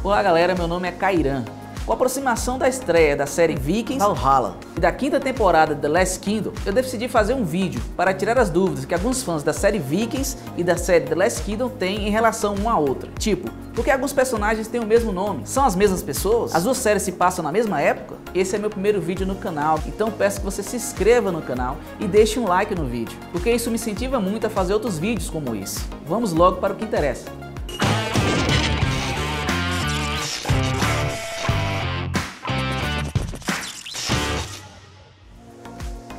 Olá galera, meu nome é Kairan. Com a aproximação da estreia da série Vikings Valhalla e da quinta temporada de The Last Kingdom, eu decidi fazer um vídeo para tirar as dúvidas que alguns fãs da série Vikings e da série The Last Kingdom têm em relação uma à outra. Tipo, por que alguns personagens têm o mesmo nome? São as mesmas pessoas? As duas séries se passam na mesma época? Esse é meu primeiro vídeo no canal, então peço que você se inscreva no canal e deixe um like no vídeo, porque isso me incentiva muito a fazer outros vídeos como esse. Vamos logo para o que interessa.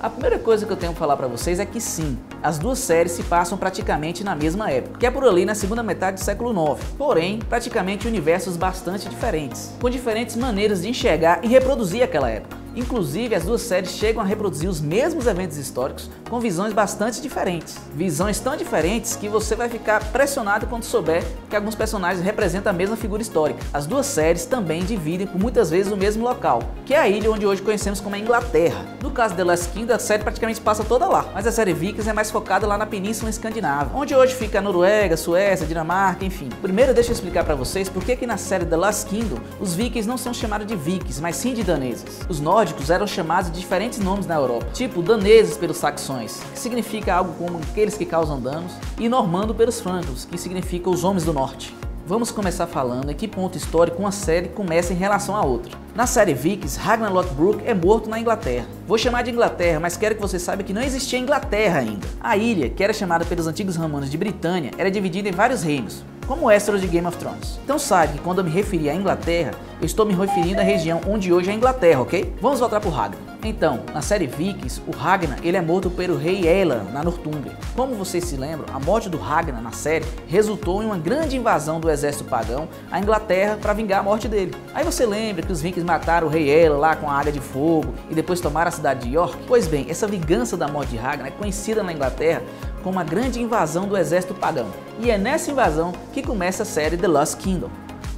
A primeira coisa que eu tenho que falar pra vocês é que sim, as duas séries se passam praticamente na mesma época, que é por ali na segunda metade do século IX, porém, praticamente universos bastante diferentes, com diferentes maneiras de enxergar e reproduzir aquela época. Inclusive, as duas séries chegam a reproduzir os mesmos eventos históricos com visões bastante diferentes. Visões tão diferentes que você vai ficar pressionado quando souber que alguns personagens representam a mesma figura histórica. As duas séries também dividem por muitas vezes o mesmo local, que é a ilha onde hoje conhecemos como a Inglaterra. No caso de The Last Kingdom, a série praticamente passa toda lá, mas a série Vikings é mais focada lá na Península Escandinava, onde hoje fica a Noruega, Suécia, Dinamarca, enfim. Primeiro deixa eu explicar pra vocês por que na série The Last Kingdom os vikings não são chamados de vikings, mas sim de daneses. Os nórdicos eram chamados de diferentes nomes na Europa, tipo daneses pelos saxões, que significa algo como aqueles que causam danos, e normando pelos francos, que significa os homens do norte. Vamos começar falando em que ponto histórico uma série começa em relação à outra. Na série Vikings, Ragnar Lothbrok é morto na Inglaterra. Vou chamar de Inglaterra, mas quero que você saiba que não existia Inglaterra ainda. A ilha, que era chamada pelos antigos romanos de Britânia, era dividida em vários reinos, como Westeros de Game of Thrones. Então saiba que quando eu me referir à Inglaterra, eu estou me referindo à região onde hoje é a Inglaterra, ok? Vamos voltar para o Ragnar. Então, na série Vikings, o Ragnar ele é morto pelo rei Elan na Nortúmbria. Como vocês se lembram, a morte do Ragnar na série resultou em uma grande invasão do exército pagão à Inglaterra para vingar a morte dele. Aí você lembra que os Vikings mataram o rei Elan lá com a águia de fogo e depois tomaram a cidade de York? Pois bem, essa vingança da morte de Ragnar é conhecida na Inglaterra como a grande invasão do exército pagão. E é nessa invasão que começa a série The Lost Kingdom.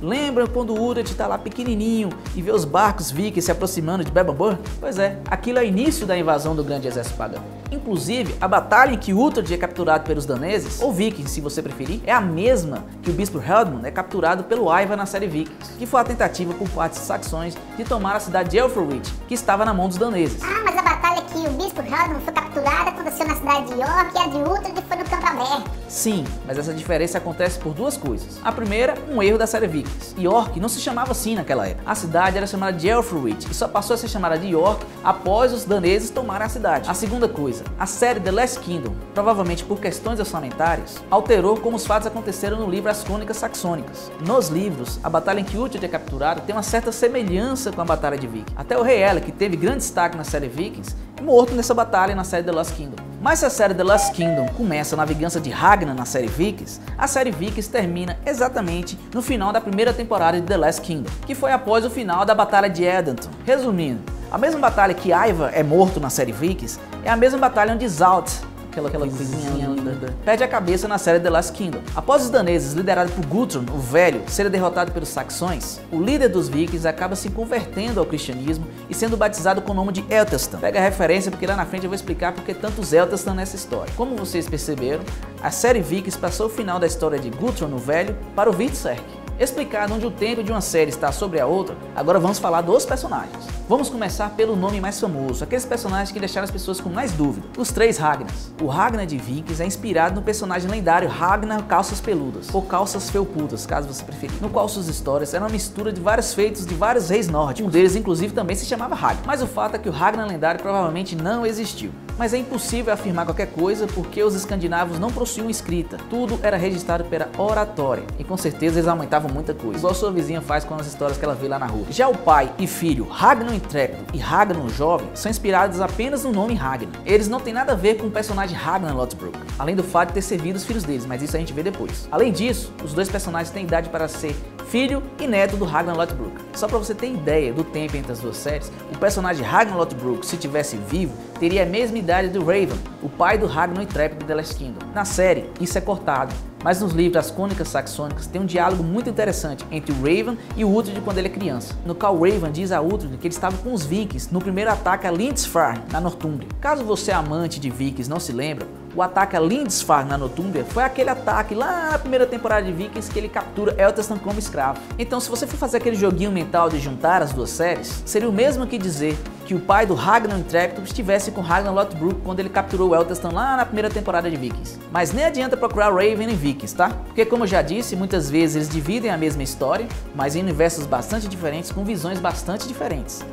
Lembra quando o Uhtred está lá pequenininho e vê os barcos vikings se aproximando de Belbanburg? Pois é, aquilo é o início da invasão do grande exército pagão. Inclusive, a batalha em que Uhtred é capturado pelos daneses, ou vikings se você preferir, é a mesma que o bispo Helmund é capturado pelo Ivar na série Vikings, que foi a tentativa por parte dos saxões de tomar a cidade de Elfrowitz, que estava na mão dos daneses. Ah, mas a batalha que o bispo Helmund foi capturado aconteceu na cidade de York e a de Uhtred foi no campo aberto. Sim, mas essa diferença acontece por duas coisas. A primeira, um erro da série Vikings. York não se chamava assim naquela época. A cidade era chamada de Elfrowitz e só passou a ser chamada de York após os daneses tomarem a cidade. A segunda coisa, a série The Last Kingdom, provavelmente por questões orçamentárias, alterou como os fatos aconteceram no livro As Crônicas Saxônicas. Nos livros, a batalha em que Uhtred é capturado tem uma certa semelhança com a batalha de Vikings. Até o rei Elan, que teve grande destaque na série Vikings, é morto nessa batalha na série The Last Kingdom. Mas se a série The Last Kingdom começa na vingança de Ragnar na série Vikings, a série Vikings termina exatamente no final da primeira temporada de The Last Kingdom, que foi após o final da Batalha de Edmonton. Resumindo, a mesma batalha que Ivar é morto na série Vikings é a mesma batalha onde Zalt, aquela coisinha linda, perde a cabeça na série The Last Kingdom. Após os daneses, liderados por Guthrum, o velho, serem derrotados pelos saxões, o líder dos vikings acaba se convertendo ao cristianismo e sendo batizado com o nome de Ethelstan. Pega a referência porque lá na frente eu vou explicar porque tantos Ethelstan nessa história. Como vocês perceberam, a série Vikings passou o final da história de Guthrum, o velho, para o Berserk. Explicado onde o tempo de uma série está sobre a outra, agora vamos falar dos personagens. Vamos começar pelo nome mais famoso, aqueles personagens que deixaram as pessoas com mais dúvida, os três Ragnars. O Ragnar de Vikings é inspirado no personagem lendário Ragnar Calças Peludas, ou Calças Felpudas, caso você preferir, no qual suas histórias eram uma mistura de vários feitos de vários reis nórdicos, um deles inclusive também se chamava Ragnar. Mas o fato é que o Ragnar lendário provavelmente não existiu. Mas é impossível afirmar qualquer coisa porque os escandinavos não possuíam escrita, tudo era registrado pela oratória, e com certeza eles aumentavam muita coisa, igual sua vizinha faz com as histórias que ela vê lá na rua. Já o pai e filho Ragnar o Intrépido e Ragnar o Jovem são inspirados apenas no nome Ragnar. Eles não têm nada a ver com o personagem Ragnar Lothbrok, além do fato de ter servido os filhos deles, mas isso a gente vê depois. Além disso, os dois personagens têm idade para ser filho e neto do Ragnar Lothbrok. Só para você ter ideia do tempo entre as duas séries, o personagem Ragnar Lothbrok, se tivesse vivo, teria a mesma idade do Raven, o pai do Ragnar o Intrépido de The Last Kingdom. Na série, isso é cortado, mas nos livros As Crônicas Saxônicas tem um diálogo muito interessante entre o Raven e o Uhtred quando ele é criança, no qual o Raven diz a Uhtred que ele estava com os vikings no primeiro ataque a Lindisfarne, na Nortúmbria. Caso você amante de vikings não se lembre, o ataque a Lindisfarne na Northumbria foi aquele ataque lá na primeira temporada de Vikings que ele captura Eothastan como escravo. Então, se você for fazer aquele joguinho mental de juntar as duas séries, seria o mesmo que dizer que o pai do Ragnar Intrépido estivesse com Ragnar Lothbrok quando ele capturou Eothastan lá na primeira temporada de Vikings. Mas nem adianta procurar Raven em Vikings, tá? Porque, como eu já disse, muitas vezes eles dividem a mesma história, mas em universos bastante diferentes, com visões bastante diferentes.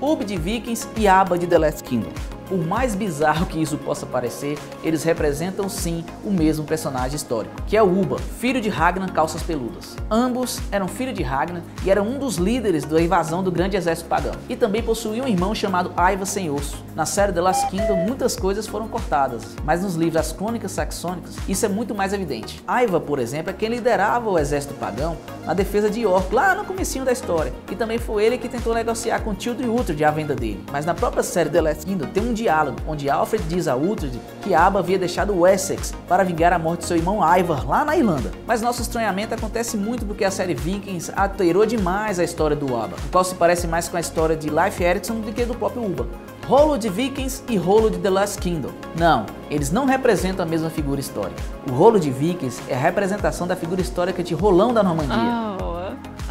Ubbe de Vikings e Abba de The Last Kingdom. Por mais bizarro que isso possa parecer, eles representam sim o mesmo personagem histórico, que é o Ubba, filho de Ragnar Calças Peludas. Ambos eram filhos de Ragnar e eram um dos líderes da invasão do grande exército pagão. E também possuía um irmão chamado Ivar Sem Osso. Na série The Last Kingdom muitas coisas foram cortadas, mas nos livros As Crônicas Saxônicas isso é muito mais evidente. Ivar, por exemplo, é quem liderava o exército pagão na defesa de York lá no comecinho da história. E também foi ele que tentou negociar com Tildri Uhtred a venda dele. Mas na própria série The Last Kingdom tem um diálogo onde Alfred diz a Uhtred que Abba havia deixado Wessex para vingar a morte de seu irmão Ivar lá na Irlanda. Mas nosso estranhamento acontece muito porque a série Vikings alterou demais a história do Abba, o qual se parece mais com a história de Leif Erikson do que do próprio Ubba. Rolo de Vikings e Rolo de The Last Kingdom. Não, eles não representam a mesma figura histórica. O Rolo de Vikings é a representação da figura histórica de Rolão da Normandia.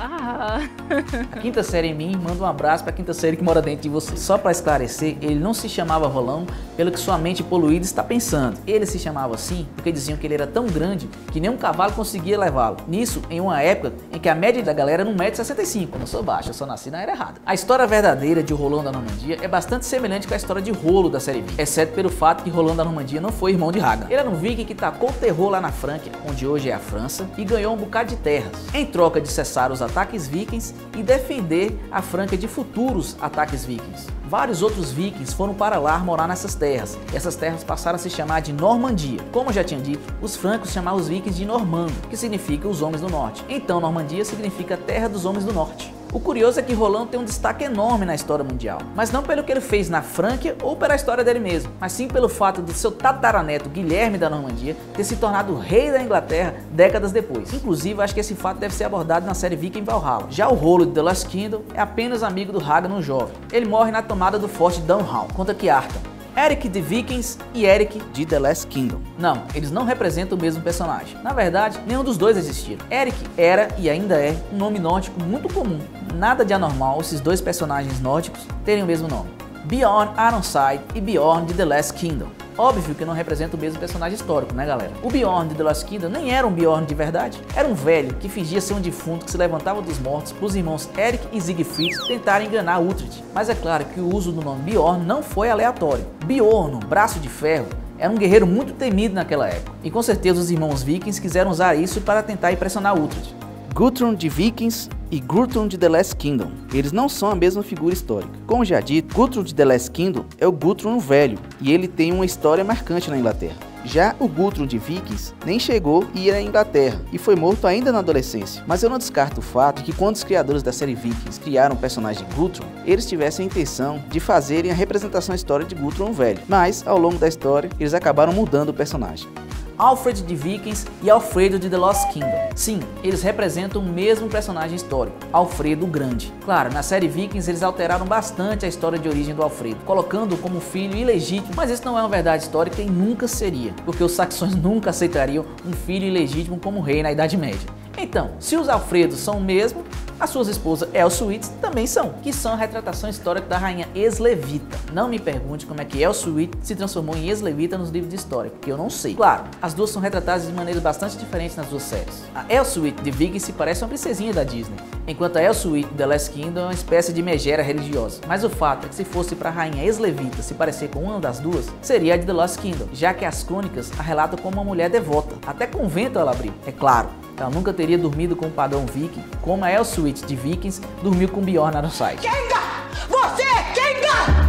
A quinta série em mim manda um abraço para a quinta série que mora dentro de você. Só para esclarecer, ele não se chamava Rolão pelo que sua mente poluída está pensando. Ele se chamava assim porque diziam que ele era tão grande que nem um cavalo conseguia levá-lo. Nisso, em uma época em que a média da galera era 1,65 m. Eu não sou baixo, eu só nasci na era errada. A história verdadeira de Rolão da Normandia é bastante semelhante com a história de Rolo da série Viking, exceto pelo fato que Rolão da Normandia não foi irmão de Ragnar. Ele era um viking que tacou terror lá na Franquia, onde hoje é a França, e ganhou um bocado de terras, em troca de cessar os ataques vikings e defender a Franquia de futuros ataques vikings. Vários outros vikings foram para lá morar nessas terras, e essas terras passaram a se chamar de Normandia. Como eu já tinha dito, os francos chamavam os vikings de Normando, que significa os homens do norte. Então Normandia significa terra dos homens do norte. O curioso é que Rolão tem um destaque enorme na história mundial, mas não pelo que ele fez na Franquia ou pela história dele mesmo, mas sim pelo fato de seu tataraneto Guilherme da Normandia ter se tornado rei da Inglaterra décadas depois. Inclusive, acho que esse fato deve ser abordado na série Viking Valhalla. Já o Rolo de The Last Kingdom é apenas amigo do Ragnar jovem. Ele morre na tomada do forte Dunhall contra Kiartan. Eric de Vikings e Eric de The Last Kingdom. Não, eles não representam o mesmo personagem. Na verdade, nenhum dos dois existiram. Eric era e ainda é um nome nórdico muito comum. Nada de anormal esses dois personagens nórdicos terem o mesmo nome. Bjorn Ironside e Bjorn de The Last Kingdom. Óbvio que não representa o mesmo personagem histórico, né, galera? O Bjorn de The Last Kingdom nem era um Bjorn de verdade. Era um velho que fingia ser um defunto que se levantava dos mortos para os irmãos Eric e Siegfried tentarem enganar Uhtred. Mas é claro que o uso do nome Bjorn não foi aleatório. Bjorn, braço de ferro, era um guerreiro muito temido naquela época. E com certeza os irmãos vikings quiseram usar isso para tentar impressionar Uhtred. Guthrum de Vikings e Guthrum de The Last Kingdom. Eles não são a mesma figura histórica. Como já dito, Guthrum de The Last Kingdom é o Guthrum velho e ele tem uma história marcante na Inglaterra. Já o Guthrum de Vikings nem chegou a ir à Inglaterra e foi morto ainda na adolescência. Mas eu não descarto o fato de que quando os criadores da série Vikings criaram o personagem Guthrum, eles tivessem a intenção de fazerem a representação histórica de Guthrum velho. Mas, ao longo da história, eles acabaram mudando o personagem. Alfred de Vikings e Alfredo de The Lost Kingdom. Sim, eles representam o mesmo personagem histórico, Alfredo o Grande. Claro, na série Vikings eles alteraram bastante a história de origem do Alfredo, colocando-o como filho ilegítimo, mas isso não é uma verdade histórica e nunca seria, porque os saxões nunca aceitariam um filho ilegítimo como rei na Idade Média. Então, se os Alfredos são o mesmo, as suas esposas Elswit também são, que são a retratação histórica da rainha Eslevita. Não me pergunte como é que Elswit se transformou em Eslevita nos livros de história, porque eu não sei. Claro, as duas são retratadas de maneiras bastante diferentes nas duas séries. A Elswit de Vikings se parece uma princesinha da Disney, enquanto a Elswit de The Last Kingdom é uma espécie de megera religiosa. Mas o fato é que se fosse para a rainha Eslevita se parecer com uma das duas, seria a de The Lost Kingdom, já que as crônicas a relatam como uma mulher devota. Até convento ela abriu, é claro. Ela nunca teria dormido com o pagão viking, como a Elswit de Vikings dormiu com Bjorn Ironside. Kenga! Você, Kenga!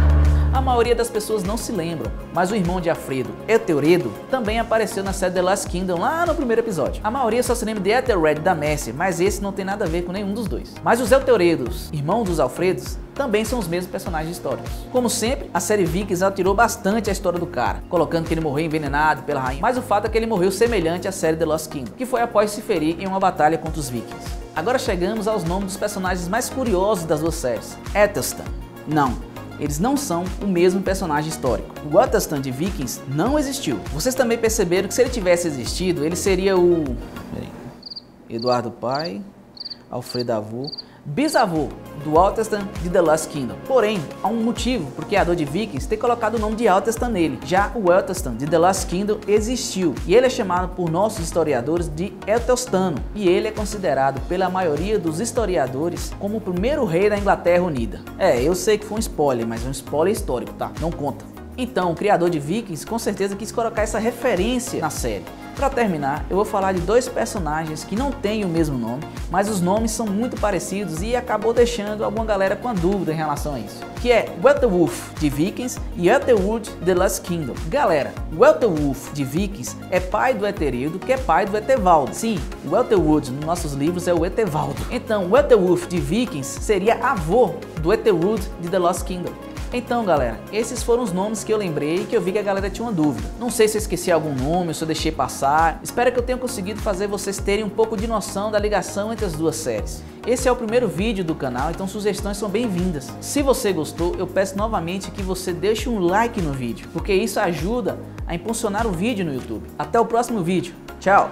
A maioria das pessoas não se lembram, mas o irmão de Alfredo, Ethelredo, também apareceu na série The Last Kingdom lá no primeiro episódio. A maioria só se lembra de Ethelred da Mercia, mas esse não tem nada a ver com nenhum dos dois. Mas os Ethelredos, irmãos dos Alfredos, também são os mesmos personagens históricos. Como sempre, a série Vikings alterou bastante a história do cara, colocando que ele morreu envenenado pela rainha, mas o fato é que ele morreu semelhante à série The Lost Kingdom, que foi após se ferir em uma batalha contra os Vikings. Agora chegamos aos nomes dos personagens mais curiosos das duas séries. Ethelstan. Não. eles não são o mesmo personagem histórico. O Waterston de Vikings não existiu. Vocês também perceberam que se ele tivesse existido, ele seria o Eduardo pai, Alfredo avô, bisavô do Waterston de The Lost Kingdom. Porém, há um motivo por criador de Vikings ter colocado o nome de Waterston nele. Já o Waterston de The Lost Kingdom existiu e ele é chamado por nossos historiadores de Etelstano, e ele é considerado pela maioria dos historiadores como o primeiro rei da Inglaterra Unida. Eu sei que foi um spoiler, mas é um spoiler histórico, tá? Não conta. Então, o criador de Vikings com certeza quis colocar essa referência na série. Para terminar, eu vou falar de dois personagens que não têm o mesmo nome, mas os nomes são muito parecidos e acabou deixando alguma galera com a dúvida em relação a isso. Que é Beowulf de Vikings e Ethelwulf de The Lost Kingdom. Galera, o Ethelwulf de Vikings é pai do Eterildo, que é pai do Etevaldo. Sim, o Ethelwulf nos nossos livros é o Etevaldo. Então, o Ethelwulf de Vikings seria avô do Ethelwulf de The Lost Kingdom. Então, galera, esses foram os nomes que eu lembrei e que eu vi que a galera tinha uma dúvida. Não sei se eu esqueci algum nome, se eu deixei passar. Espero que eu tenha conseguido fazer vocês terem um pouco de noção da ligação entre as duas séries. Esse é o primeiro vídeo do canal, então sugestões são bem-vindas. Se você gostou, eu peço novamente que você deixe um like no vídeo, porque isso ajuda a impulsionar o vídeo no YouTube. Até o próximo vídeo. Tchau!